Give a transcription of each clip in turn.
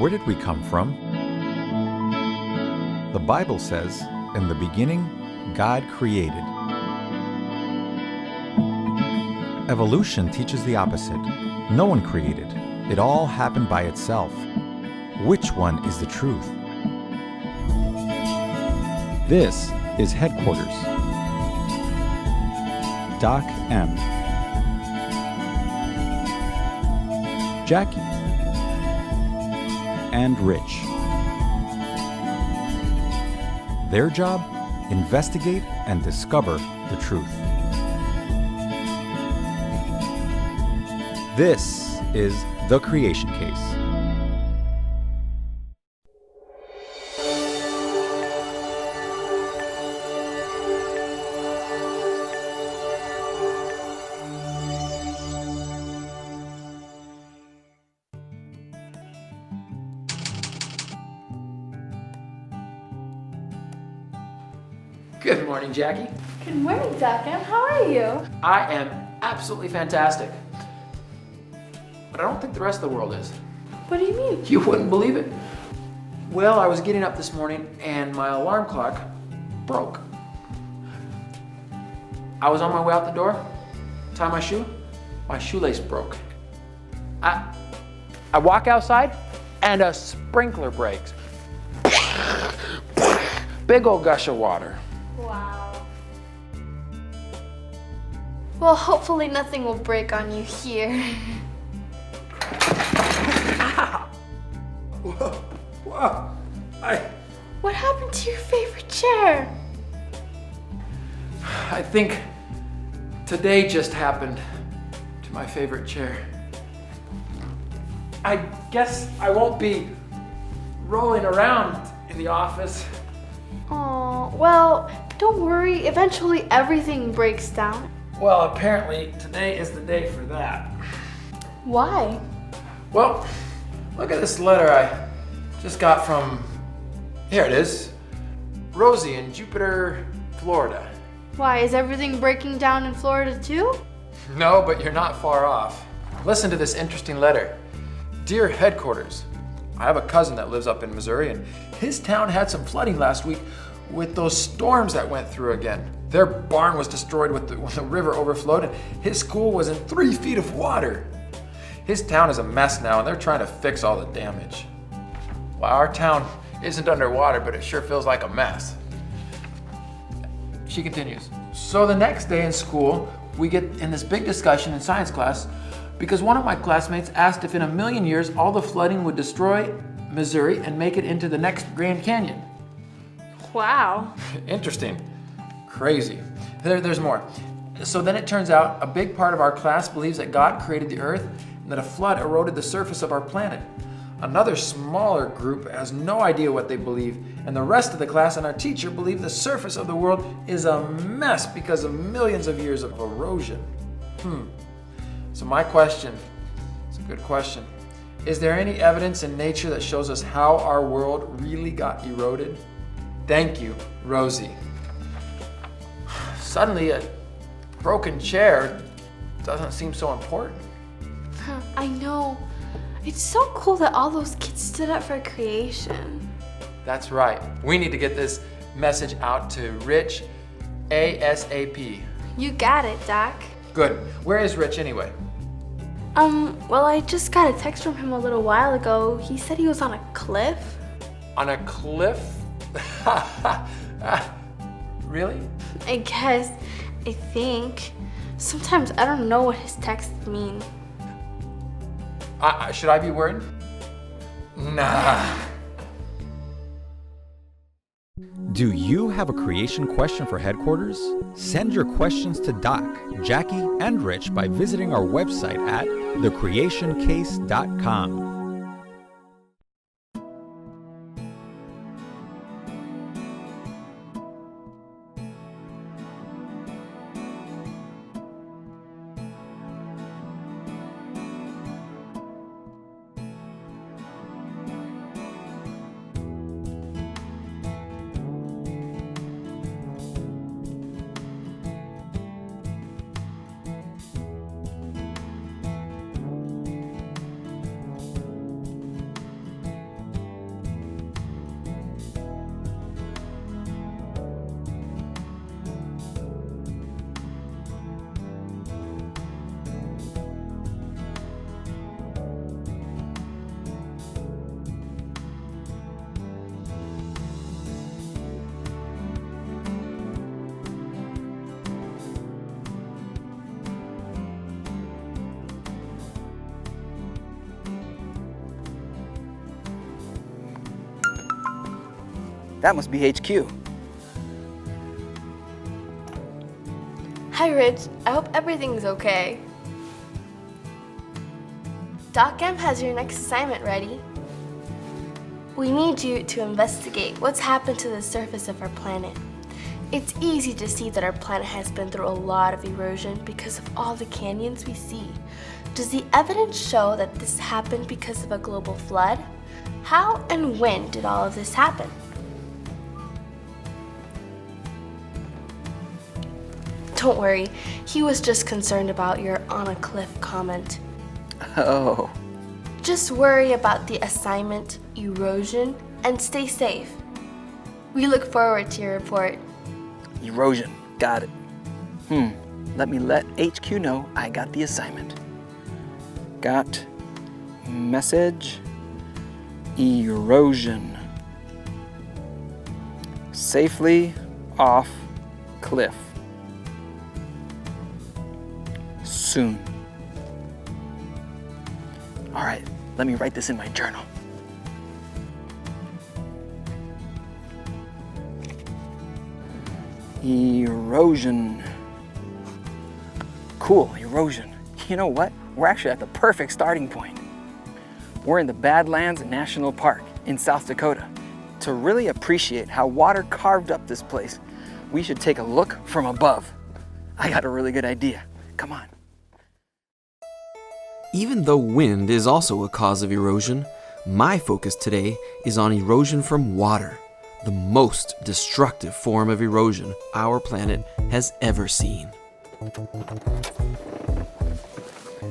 Where did we come from? The Bible says, in the beginning, God created. Evolution teaches the opposite. No one created. It all happened by itself. Which one is the truth? This is Headquarters. Doc M. Jackie. And Rich. Their job? Investigate and discover the truth. This is The Creation Case. Good morning, Jackie. Good morning, Doc M. How are you? I am absolutely fantastic. But I don't think the rest of the world is. What do you mean? You wouldn't believe it. Well, I was getting up this morning and my alarm clock broke. I was on my way out the door, tie my shoelace broke. I walk outside and a sprinkler breaks. Big old gush of water. Wow. Well, hopefully nothing will break on you here. Whoa. What happened to your favorite chair? I think today just happened to my favorite chair. I guess I won't be rolling around in the office. Oh, well, don't worry. Eventually everything breaks down. Well, apparently today is the day for that. Why? Well, look at this letter I just got from, here it is, Rosie in Jupiter, Florida. Why, is everything breaking down in Florida too? No, but you're not far off. Listen to this interesting letter. Dear Headquarters, I have a cousin that lives up in Missouri, and his town had some flooding last week with those storms that went through again. Their barn was destroyed when the river overflowed, and his school was in 3 feet of water. His town is a mess now, and they're trying to fix all the damage. Well, our town isn't underwater, but it sure feels like a mess. She continues. So the next day in school, we get in this big discussion in science class because one of my classmates asked if in a million years all the flooding would destroy Missouri and make it into the next Grand Canyon. Wow. Interesting. Crazy. There's more. So then it turns out a big part of our class believes that God created the earth and that a flood eroded the surface of our planet. Another smaller group has no idea what they believe, and the rest of the class and our teacher believe the surface of the world is a mess because of millions of years of erosion. So my question, it's a good question, is there any evidence in nature that shows us how our world really got eroded? Thank you, Rosie. Suddenly a broken chair doesn't seem so important. I know. It's so cool that all those kids stood up for creation. That's right. We need to get this message out to Rich ASAP. You got it, Doc. Good. Where is Rich anyway? Well, I just got a text from him a little while ago. He said he was on a cliff. On a cliff? Really? I think. Sometimes I don't know what his texts mean. Should I be worried? Nah. Do you have a creation question for Headquarters? Send your questions to Doc, Jackie, and Rich by visiting our website at thecreationcase.com. That must be HQ. Hi, Rich. I hope everything's okay. Doc M has your next assignment ready. We need you to investigate what's happened to the surface of our planet. It's easy to see that our planet has been through a lot of erosion because of all the canyons we see. Does the evidence show that this happened because of a global flood? How and when did all of this happen? Don't worry, he was just concerned about your on a cliff comment. Oh. Just worry about the assignment, erosion, and stay safe. We look forward to your report. Erosion. Got it. Let me let HQ know I got the assignment. Got message. Erosion. Safely off cliff. Soon. All right, let me write this in my journal. Erosion. Cool, erosion. You know what? We're actually at the perfect starting point. We're in the Badlands National Park in South Dakota. To really appreciate how water carved up this place, we should take a look from above. I got a really good idea. Come on. Even though wind is also a cause of erosion, my focus today is on erosion from water, the most destructive form of erosion our planet has ever seen.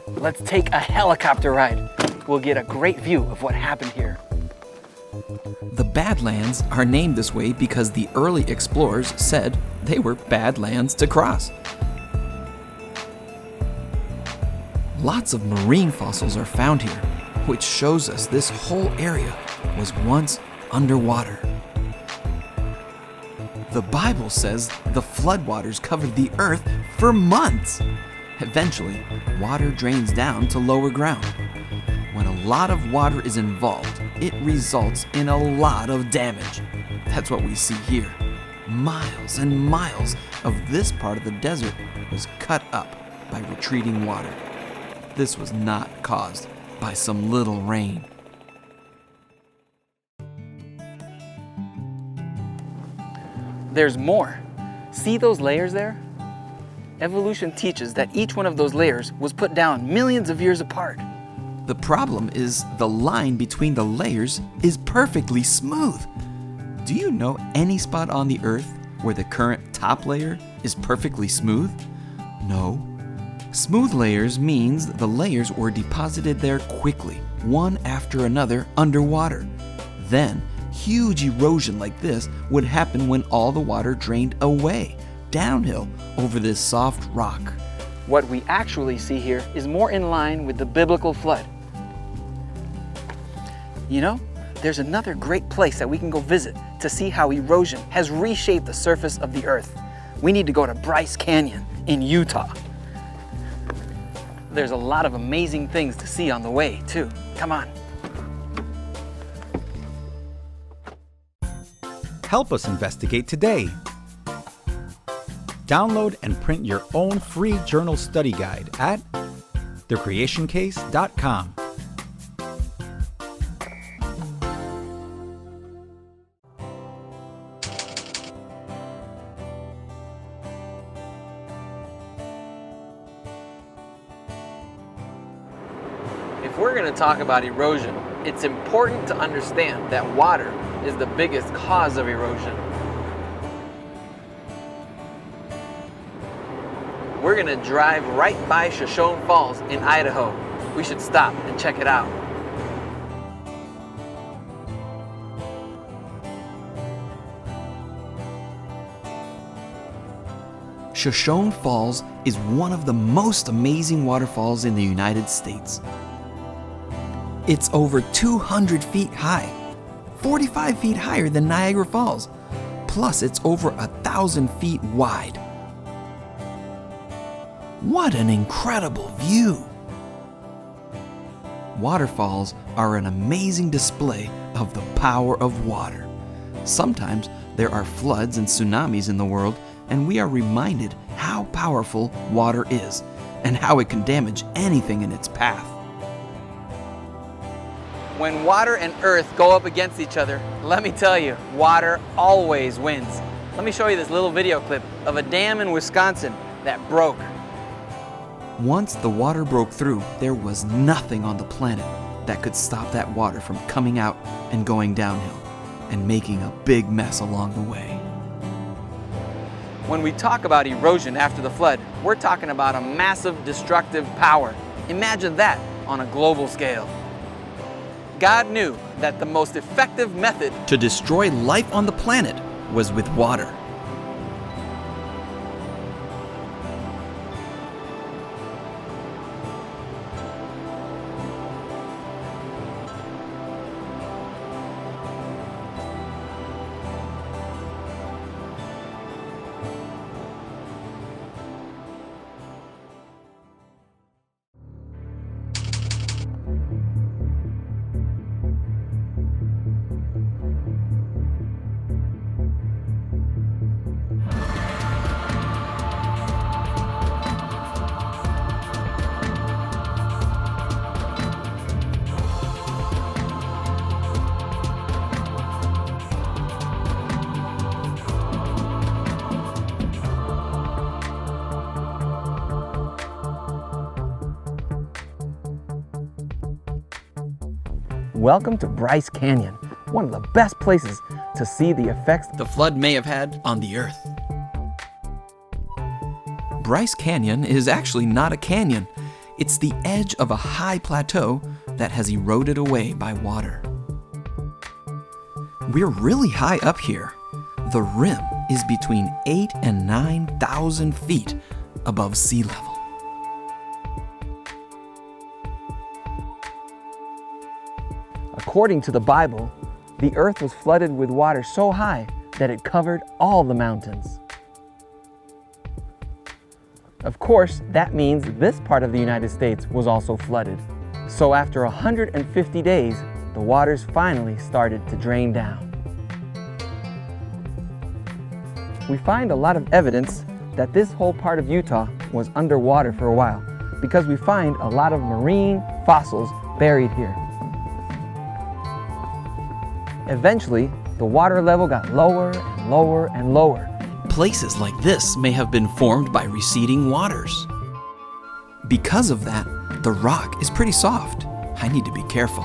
Let's take a helicopter ride. We'll get a great view of what happened here. The Badlands are named this way because the early explorers said they were bad lands to cross. Lots of marine fossils are found here, which shows us this whole area was once underwater. The Bible says the floodwaters covered the earth for months. Eventually, water drains down to lower ground. When a lot of water is involved, it results in a lot of damage. That's what we see here. Miles and miles of this part of the desert was cut up by retreating water. This was not caused by some little rain. There's more. See those layers there? Evolution teaches that each one of those layers was put down millions of years apart. The problem is the line between the layers is perfectly smooth. Do you know any spot on the Earth where the current top layer is perfectly smooth? No. Smooth layers means the layers were deposited there quickly, one after another underwater. Then, huge erosion like this would happen when all the water drained away, downhill over this soft rock. What we actually see here is more in line with the biblical flood. You know, there's another great place that we can go visit to see how erosion has reshaped the surface of the earth. We need to go to Bryce Canyon in Utah. There's a lot of amazing things to see on the way, too. Come on. Help us investigate today. Download and print your own free journal study guide at thecreationcase.com. If we're going to talk about erosion, it's important to understand that water is the biggest cause of erosion. We're going to drive right by Shoshone Falls in Idaho. We should stop and check it out. Shoshone Falls is one of the most amazing waterfalls in the United States. It's over 200 feet high, 45 feet higher than Niagara Falls, plus it's over 1,000 feet wide. What an incredible view! Waterfalls are an amazing display of the power of water. Sometimes there are floods and tsunamis in the world, and we are reminded how powerful water is and how it can damage anything in its path. When water and earth go up against each other, let me tell you, water always wins. Let me show you this little video clip of a dam in Wisconsin that broke. Once the water broke through, there was nothing on the planet that could stop that water from coming out and going downhill and making a big mess along the way. When we talk about erosion after the flood, we're talking about a massive destructive power. Imagine that on a global scale. God knew that the most effective method To destroy life on the planet was with water. Welcome to Bryce Canyon, one of the best places to see the effects The flood may have had on the earth. Bryce Canyon is actually not a canyon. It's the edge of a high plateau that has eroded away by water. We're really high up here. The rim is between 8,000 and 9,000 feet above sea level. According to the Bible, the earth was flooded with water so high that it covered all the mountains. Of course, that means this part of the United States was also flooded. So after 150 days, the waters finally started to drain down. We find a lot of evidence that this whole part of Utah was underwater for a while because we find a lot of marine fossils buried here. Eventually, the water level got lower and lower and lower. Places like this may have been formed by receding waters. Because of that, the rock is pretty soft. I need to be careful.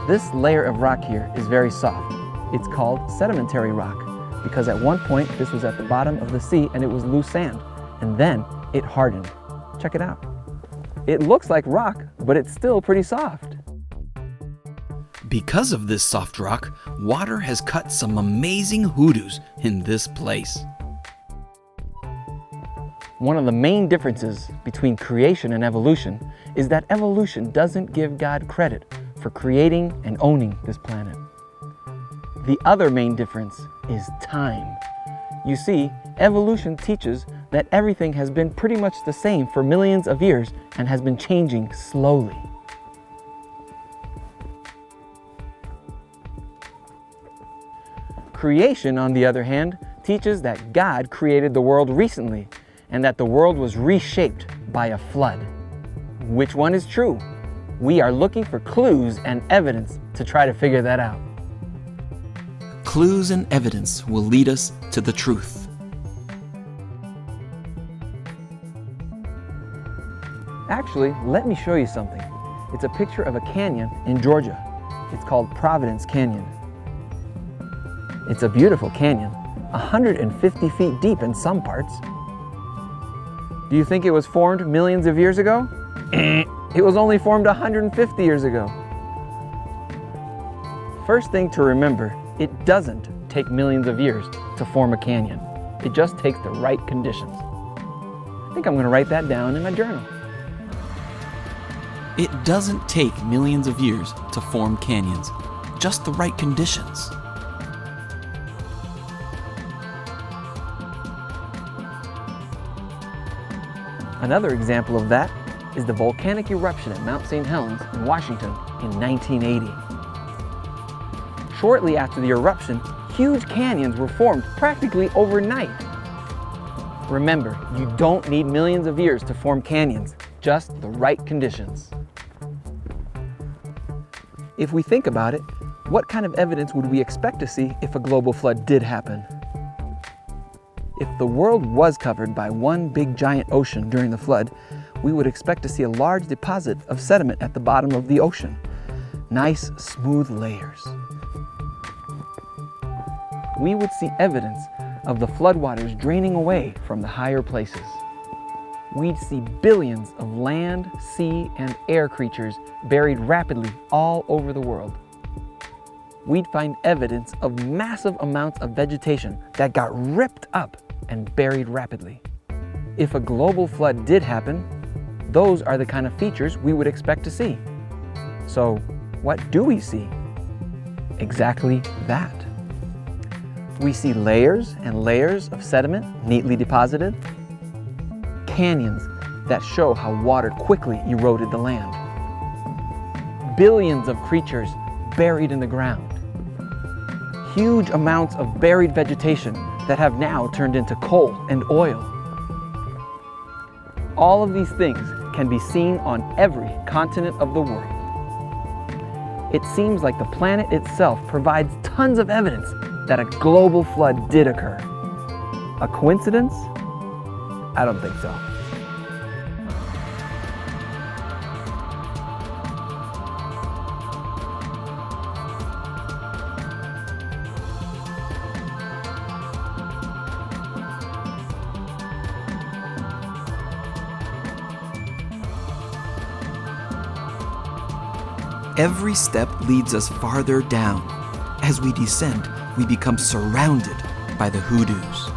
This layer of rock here is very soft. It's called sedimentary rock because at one point this was at the bottom of the sea and it was loose sand, and then it hardened. Check it out. It looks like rock, but it's still pretty soft. Because of this soft rock, water has cut some amazing hoodoos in this place. One of the main differences between creation and evolution is that evolution doesn't give God credit for creating and owning this planet. The other main difference is time. You see, evolution teaches that everything has been pretty much the same for millions of years and has been changing slowly. Creation, on the other hand, teaches that God created the world recently and that the world was reshaped by a flood. Which one is true? We are looking for clues and evidence to try to figure that out. Clues and evidence will lead us to the truth. Actually, let me show you something. It's a picture of a canyon in Georgia. It's called Providence Canyon. It's a beautiful canyon, 150 feet deep in some parts. Do you think it was formed millions of years ago? It was only formed 150 years ago. First thing to remember, it doesn't take millions of years to form a canyon. It just takes the right conditions. I think I'm going to write that down in my journal. It doesn't take millions of years to form canyons, just the right conditions. Another example of that is the volcanic eruption at Mount St. Helens in Washington in 1980. Shortly after the eruption, huge canyons were formed practically overnight. Remember, you don't need millions of years to form canyons, just the right conditions. If we think about it, what kind of evidence would we expect to see if a global flood did happen? If the world was covered by one big giant ocean during the flood, we would expect to see a large deposit of sediment at the bottom of the ocean. Nice, smooth layers. We would see evidence of the floodwaters draining away from the higher places. We'd see billions of land, sea, and air creatures buried rapidly all over the world. We'd find evidence of massive amounts of vegetation that got ripped up and buried rapidly. If a global flood did happen, those are the kind of features we would expect to see. So, what do we see? Exactly that. We see layers and layers of sediment neatly deposited, canyons that show how water quickly eroded the land, billions of creatures buried in the ground, huge amounts of buried vegetation that have now turned into coal and oil. All of these things can be seen on every continent of the world. It seems like the planet itself provides tons of evidence that a global flood did occur. A coincidence? I don't think so. Every step leads us farther down. As we descend, we become surrounded by the hoodoos.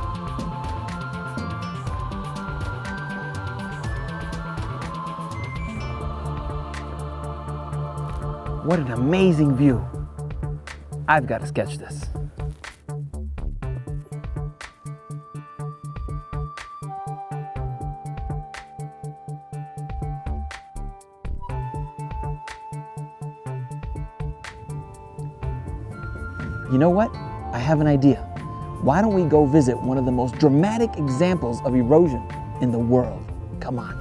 What an amazing view. I've got to sketch this. You know what? I have an idea. Why don't we go visit one of the most dramatic examples of erosion in the world? Come on.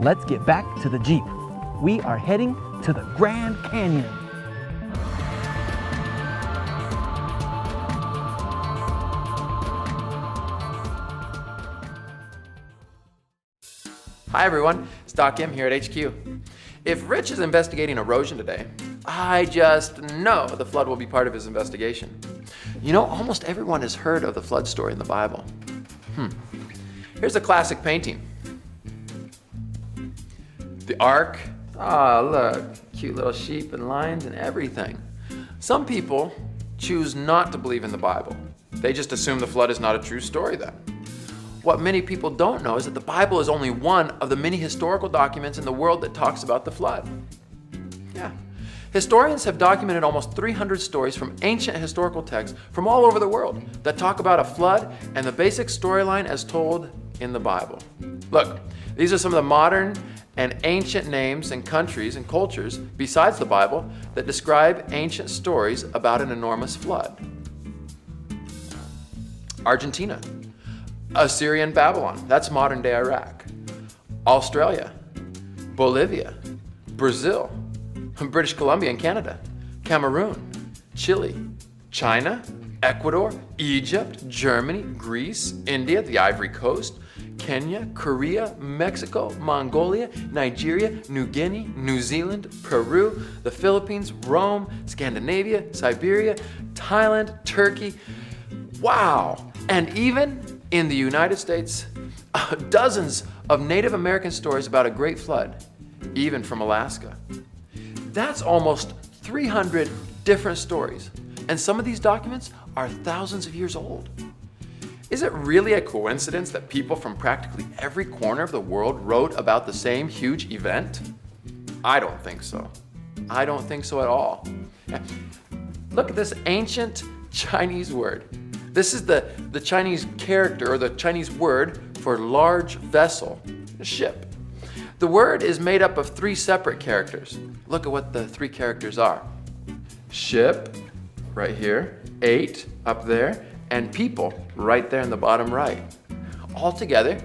Let's get back to the Jeep. We are heading to the Grand Canyon. Hi everyone, it's Doc M here at HQ. If Rich is investigating erosion today, I just know the flood will be part of his investigation. You know, almost everyone has heard of the flood story in the Bible. Here's a classic painting. The ark. Oh, look, cute little sheep and lions and everything. Some people choose not to believe in the Bible. They just assume the flood is not a true story then. What many people don't know is that the Bible is only one of the many historical documents in the world that talks about the flood. Yeah. Historians have documented almost 300 stories from ancient historical texts from all over the world that talk about a flood and the basic storyline as told in the Bible. Look, these are some of the modern and ancient names and countries and cultures besides the Bible that describe ancient stories about an enormous flood. Argentina. Assyrian Babylon, that's modern day Iraq. Australia, Bolivia, Brazil, British Columbia and Canada, Cameroon, Chile, China, Ecuador, Egypt, Germany, Greece, India, the Ivory Coast, Kenya, Korea, Mexico, Mongolia, Nigeria, New Guinea, New Zealand, Peru, the Philippines, Rome, Scandinavia, Siberia, Thailand, Turkey. Wow! And even in the United States, dozens of Native American stories about a great flood, even from Alaska. That's almost 300 different stories, and some of these documents are thousands of years old. Is it really a coincidence that people from practically every corner of the world wrote about the same huge event? I don't think so. I don't think so at all. Look at this ancient Chinese word. This is the Chinese character or the Chinese word for large vessel. ship. The word is made up of 3 separate characters. Look at what the 3 characters are. Ship, right here, 8 up there, and people right there in the bottom right. All together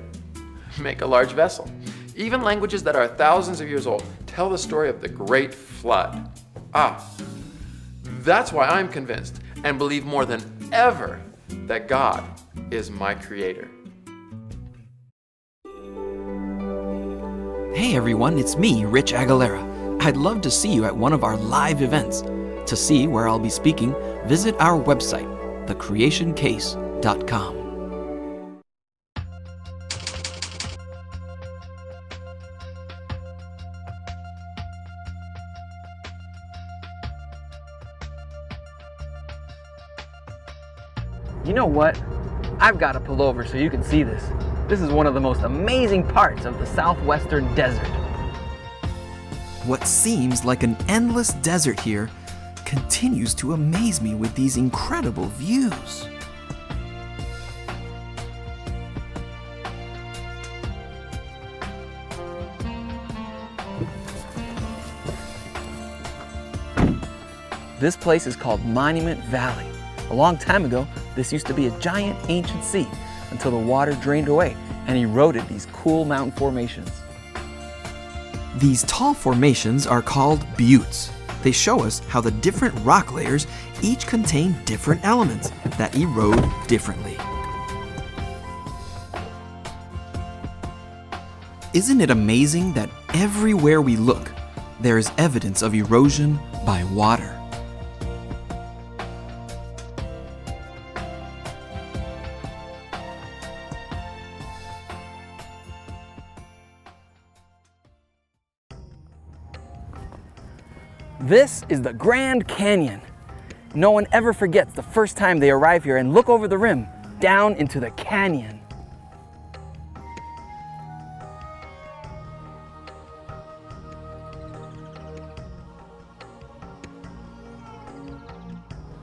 make a large vessel. Even languages that are thousands of years old tell the story of the great flood. That's why I'm convinced and believe more than ever that God is my creator. Hey everyone, it's me, Rich Aguilera. I'd love to see you at one of our live events. To see where I'll be speaking, visit our website, thecreationcase.com. You know what? I've got to pull over so you can see this. This is one of the most amazing parts of the southwestern desert. What seems like an endless desert here continues to amaze me with these incredible views. This place is called Monument Valley. A long time ago, this used to be a giant ancient sea until the water drained away and eroded these cool mountain formations. These tall formations are called buttes. They show us how the different rock layers each contain different elements that erode differently. Isn't it amazing that everywhere we look, there is evidence of erosion by water? This is the Grand Canyon. No one ever forgets the first time they arrive here and look over the rim, down into the canyon.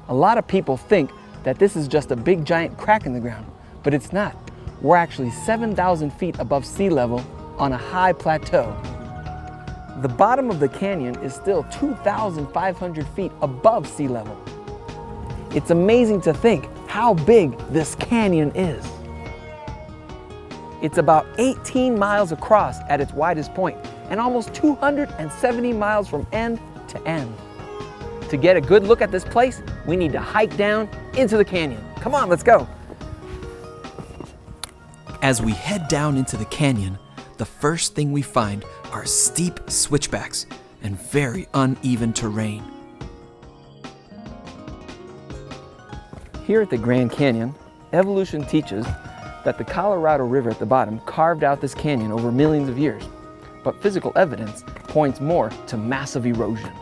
A lot of people think that this is just a big giant crack in the ground, but it's not. We're actually 7,000 feet above sea level on a high plateau. The bottom of the canyon is still 2,500 feet above sea level. It's amazing to think how big this canyon is. It's about 18 miles across at its widest point and almost 270 miles from end to end. To get a good look at this place, we need to hike down into the canyon. Come on, let's go. As we head down into the canyon, the first thing we find are steep switchbacks and very uneven terrain. Here at the Grand Canyon, evolution teaches that the Colorado River at the bottom carved out this canyon over millions of years, but physical evidence points more to massive erosion.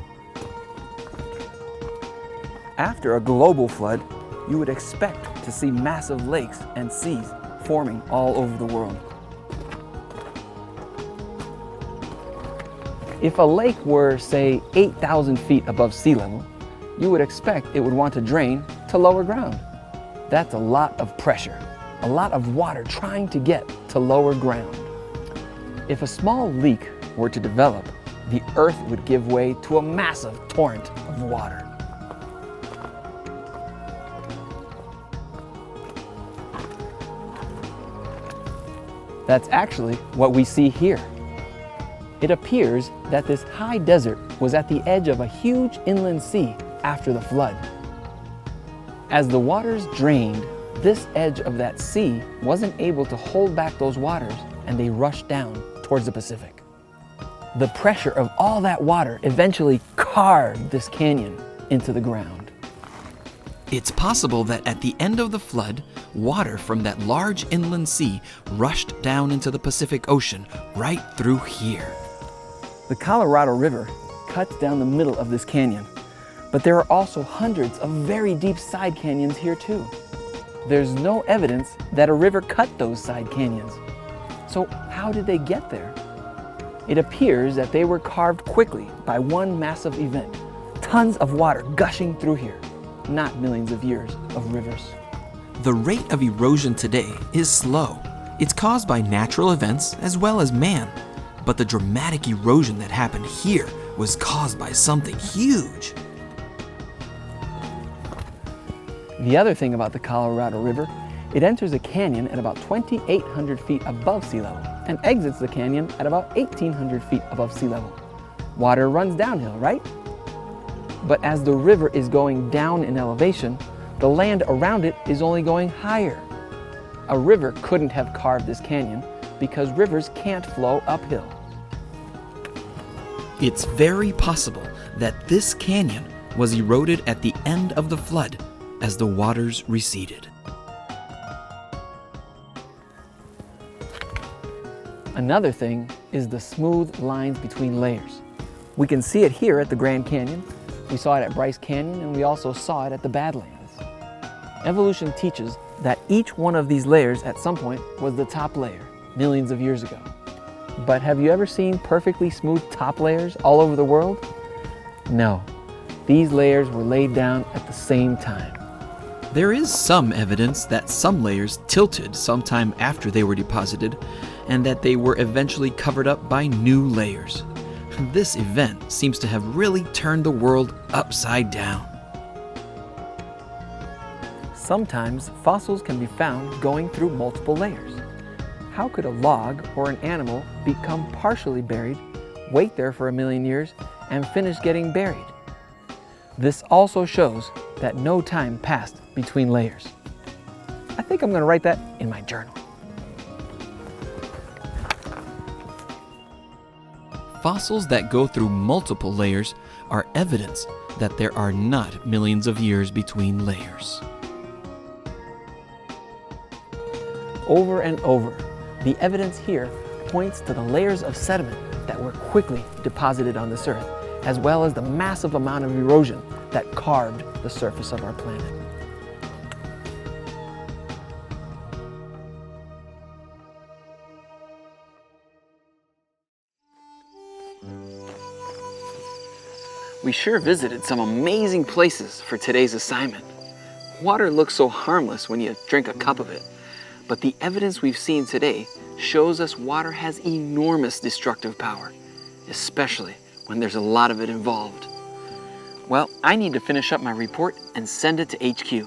After a global flood, you would expect to see massive lakes and seas forming all over the world. If a lake were, say, 8,000 feet above sea level, you would expect it would want to drain to lower ground. That's a lot of pressure, a lot of water trying to get to lower ground. If a small leak were to develop, the earth would give way to a massive torrent of water. That's actually what we see here. It appears that this high desert was at the edge of a huge inland sea after the flood. As the waters drained, this edge of that sea wasn't able to hold back those waters and they rushed down towards the Pacific. The pressure of all that water eventually carved this canyon into the ground. It's possible that at the end of the flood, water from that large inland sea rushed down into the Pacific Ocean right through here. The Colorado River cuts down the middle of this canyon, but there are also hundreds of very deep side canyons here too. There's no evidence that a river cut those side canyons. So how did they get there? It appears that they were carved quickly by one massive event. Tons of water gushing through here, not millions of years of rivers. The rate of erosion today is slow, It's caused by natural events as well as man, but the dramatic erosion that happened here was caused by something huge. The other thing about the Colorado River, it enters a canyon at about 2,800 feet above sea level and exits the canyon at about 1,800 feet above sea level. Water runs downhill, right? But as the river is going down in elevation, the land around it is only going higher. A river couldn't have carved this canyon because rivers can't flow uphill. It's very possible that this canyon was eroded at the end of the flood as the waters receded. Another thing is the smooth lines between layers. We can see it here at the Grand Canyon, we saw it at Bryce Canyon, and we also saw it at the Badlands. Evolution teaches that each one of these layers at some point was the top layer, millions of years ago. But have you ever seen perfectly smooth top layers all over the world? No, these layers were laid down at the same time. There is some evidence that some layers tilted sometime after they were deposited, and that they were eventually covered up by new layers. This event seems to have really turned the world upside down. Sometimes fossils can be found going through multiple layers. How could a log or an animal become partially buried, wait there for 1,000,000 years, and finish getting buried? This also shows that no time passed between layers. I think I'm going to write that in my journal. Fossils that go through multiple layers are evidence that there are not millions of years between layers. Over and over, the evidence here points to the layers of sediment that were quickly deposited on this earth, as well as the massive amount of erosion that carved the surface of our planet. We sure visited some amazing places for today's assignment. Water looks so harmless when you drink a cup of it, but the evidence we've seen today shows us water has enormous destructive power, especially when there's a lot of it involved. Well, I need to finish up my report and send it to HQ.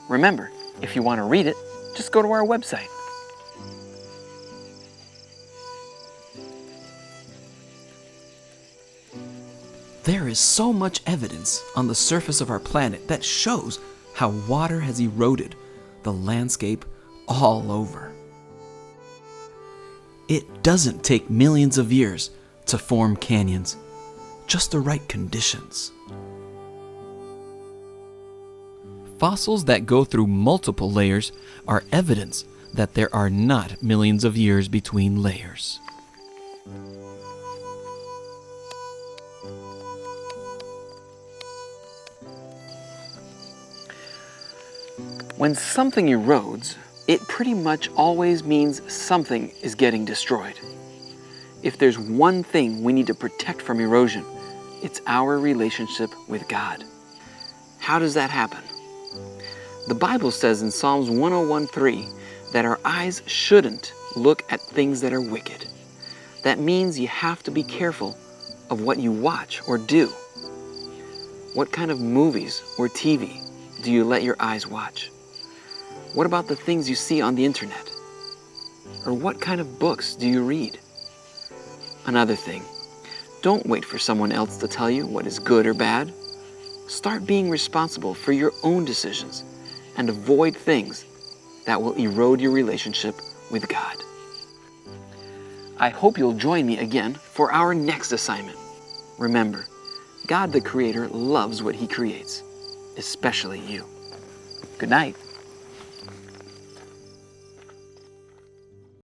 Remember, if you want to read it, just go to our website. There is so much evidence on the surface of our planet that shows how water has eroded the landscape all over. It doesn't take millions of years to form canyons, just the right conditions. Fossils that go through multiple layers are evidence that there are not millions of years between layers. When something erodes, it pretty much always means something is getting destroyed. If there's one thing we need to protect from erosion, it's our relationship with God. How does that happen? The Bible says in Psalms 101:3 that our eyes shouldn't look at things that are wicked. That means you have to be careful of what you watch or do. What kind of movies or TV do you let your eyes watch? What about the things you see on the internet? Or what kind of books do you read? Another thing, don't wait for someone else to tell you what is good or bad. Start being responsible for your own decisions and avoid things that will erode your relationship with God. I hope you'll join me again for our next assignment. Remember, God the Creator loves what He creates, especially you. Good night.